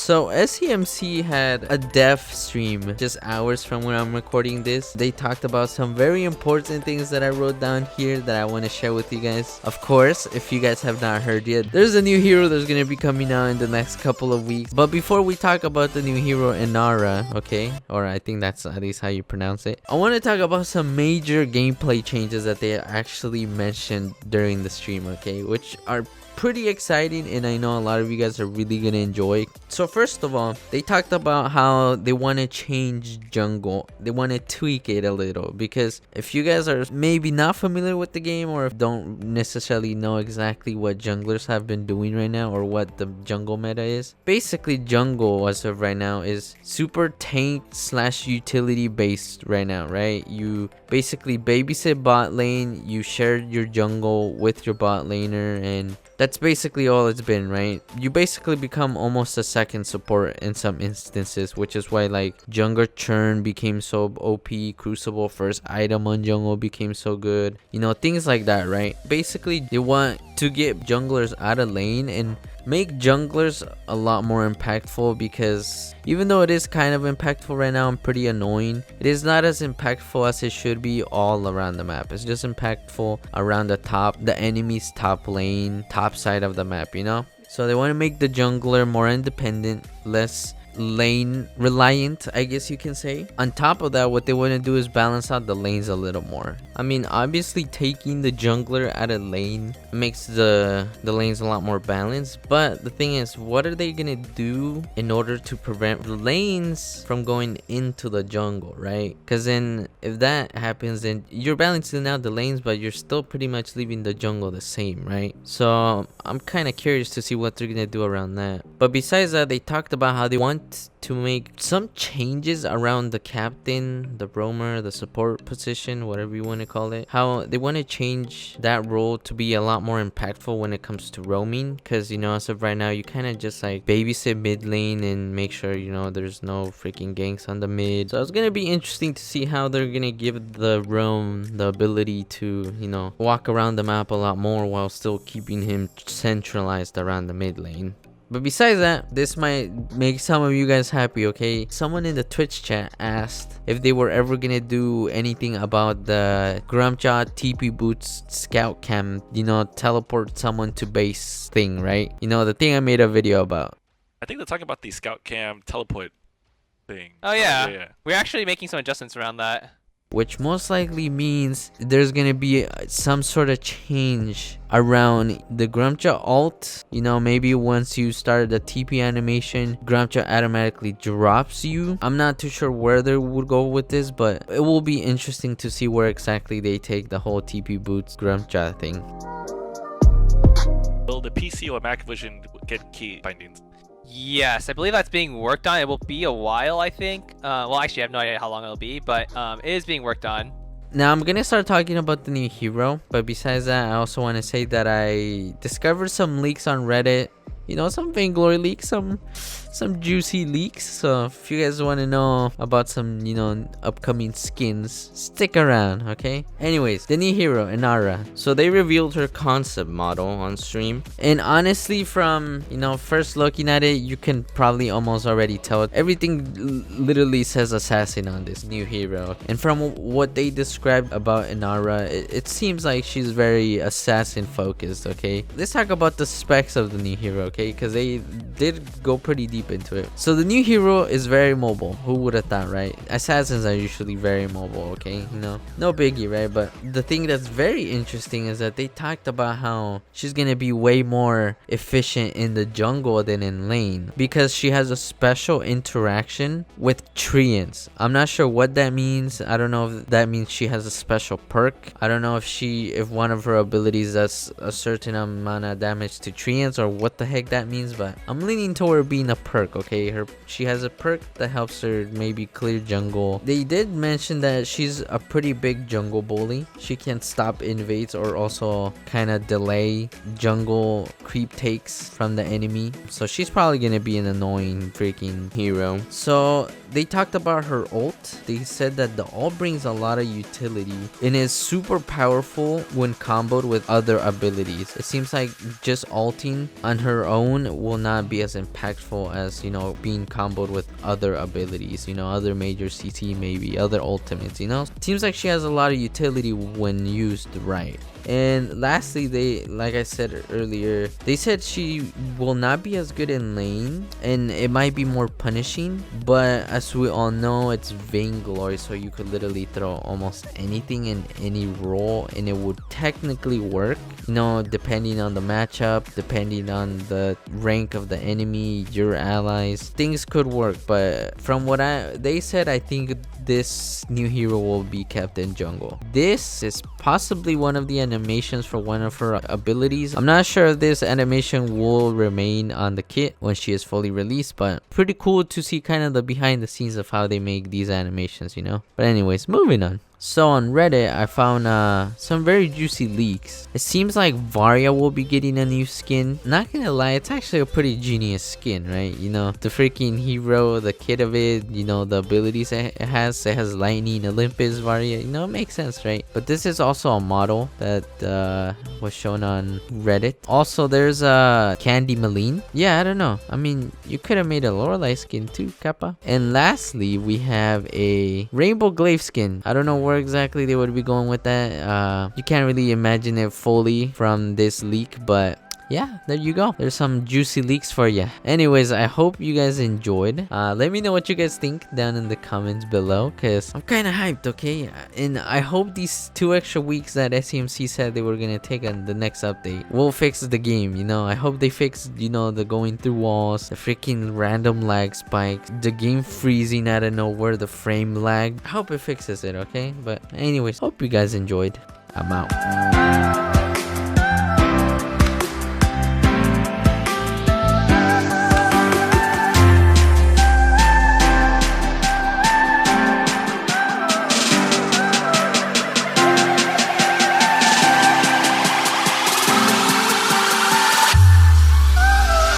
So SEMC had a dev stream just hours from when I'm recording this. They talked about some very important things that I wrote down here that I want to share with you guys. Of course, if you guys have not heard yet, there's a new hero that's gonna be coming out in the next couple of weeks. But before we talk about the new hero Inara, okay, or I think that's at least how you pronounce it, I want to talk about some major gameplay changes that they actually mentioned during the stream, okay, which are pretty exciting and I know a lot of you guys are really gonna enjoy. So first of all, they talked about how they want to change jungle. They want to tweak it a little, because if you guys are maybe not familiar with the game or don't necessarily know exactly what junglers have been doing right now or what the jungle meta is, basically jungle as of right now is super tank slash utility based right now, right? You basically babysit bot lane, you share your jungle with your bot laner, and that's basically all it's been, right? You basically become almost a second support in some instances, which is why like jungler churn became so OP, crucible first item on jungle became so good, you know, things like that, right? Basically they want to get junglers out of lane and make junglers a lot more impactful, because even though it is kind of impactful right now and pretty annoying, it is not as impactful as it should be all around the map. It's just impactful around the enemy's top lane, top side of the map, you know? So they want to make the jungler more independent, less lane reliant, I guess you can say. On top of that, what they want to do is balance out the lanes a little more. I mean, obviously taking the jungler out of lane makes the lanes a lot more balanced, but the thing is, what are they gonna do in order to prevent the lanes from going into the jungle, right? Because then if that happens, then you're balancing out the lanes, but you're still pretty much leaving the jungle the same, right? So I'm kind of curious to see what they're gonna do around that. But besides that, they talked about how they want to make some changes around the captain, the roamer, the support position, whatever you want to call it. How they want to change that role to be a lot more impactful when it comes to roaming, because you know, as of right now, you kind of just like babysit mid lane and make sure, you know, there's no freaking ganks on the mid. So it's gonna be interesting to see how they're gonna give the roam the ability to, you know, walk around the map a lot more while still keeping him centralized around the mid lane. But besides that, this might make some of you guys happy, okay? Someone in the Twitch chat asked if they were ever gonna do anything about the Grumcha TP Boots scout cam, you know, teleport someone to base thing, right? You know, the thing I made a video about. I think they're talking about the scout cam teleport thing. Oh yeah. Yeah. We're actually making some adjustments around that. Which most likely means there's gonna be some sort of change around the Grumcha ult. You know, maybe once you start the TP animation, Grumcha automatically drops you. I'm not too sure where they would go with this, but it will be interesting to see where exactly they take the whole TP Boots Grumcha thing. Will the PC or Mac version get key bindings? Yes, I believe that's being worked on. It will be a while, I think. Well, actually, I have no idea how long it'll be, but it is being worked on. Now I'm gonna start talking about the new hero, but besides that, I also want to say that I discovered some leaks on Reddit. You know, some Vainglory leaks, some juicy leaks. So if you guys want to know about some, you know, upcoming skins, stick around, okay? Anyways, the new hero, Inara. So they revealed her concept model on stream, and honestly, from, you know, first looking at it, you can probably almost already tell everything literally says assassin on this new hero. And from what they described about Inara, it seems like she's very assassin focused, okay? Let's talk about the specs of the new hero, okay? Because they did go pretty deep into it. So the new hero is very mobile. Who would have thought, right? Assassins are usually very mobile, okay? You know, no biggie, right? But the thing that's very interesting is that they talked about how she's gonna be way more efficient in the jungle than in lane, because she has a special interaction with treants. I'm not sure what that means. I don't know if that means she has a special perk. I don't know if one of her abilities does a certain amount of damage to treants, or what the heck that means, but I'm leaning toward being a perk, okay? She has a perk that helps her maybe clear jungle. They did mention that she's a pretty big jungle bully. She can stop invades or also kind of delay jungle creep takes from the enemy. So she's probably gonna be an annoying freaking hero. So they talked about her ult. They said that the ult brings a lot of utility and is super powerful when comboed with other abilities. It seems like just ulting on her own will not be as impactful as, you know, being comboed with other abilities, you know, other major CC, maybe other ultimates, you know. Seems like she has a lot of utility when used right. And lastly, they, like I said earlier, they said she will not be as good in lane and it might be more punishing, but as we all know, it's Vainglory, so you could literally throw almost anything in any role and it would technically work, you know, depending on the matchup, depending on the rank of the enemy, your allies, things could work. But from what they said, I think this new hero will be kept in jungle. This is possibly one of the animations for one of her abilities. I'm not sure if this animation will remain on the kit when she is fully released, but pretty cool to see kind of the behind the scenes of how they make these animations, you know. But anyways, moving on. So on Reddit, I found some very juicy leaks. It seems like Varia will be getting a new skin. Not gonna lie, it's actually a pretty genius skin, right? You know, the freaking hero, the kit of it, you know, the abilities it has. It has Lightning, Olympus, Varia. You know, it makes sense, right? But this is also a model that was shown on Reddit. Also, there's a Candy Maline. Yeah, I don't know. I mean, you could have made a Lorelei skin too, Kappa. And lastly, we have a Rainbow Glaive skin. I don't know where exactly they would be going with that. You can't really imagine it fully from this leak, but yeah, there you go. There's some juicy leaks for you. Anyways, I hope you guys enjoyed. Let me know what you guys think down in the comments below, because I'm kind of hyped, okay? And I hope these 2 extra weeks that SEMC said they were gonna take on the next update will fix the game, you know. I hope they fix, you know, the going through walls, the freaking random lag spikes, the game freezing out of nowhere, the frame lag. I hope it fixes it, okay? But anyways, hope you guys enjoyed. I'm out.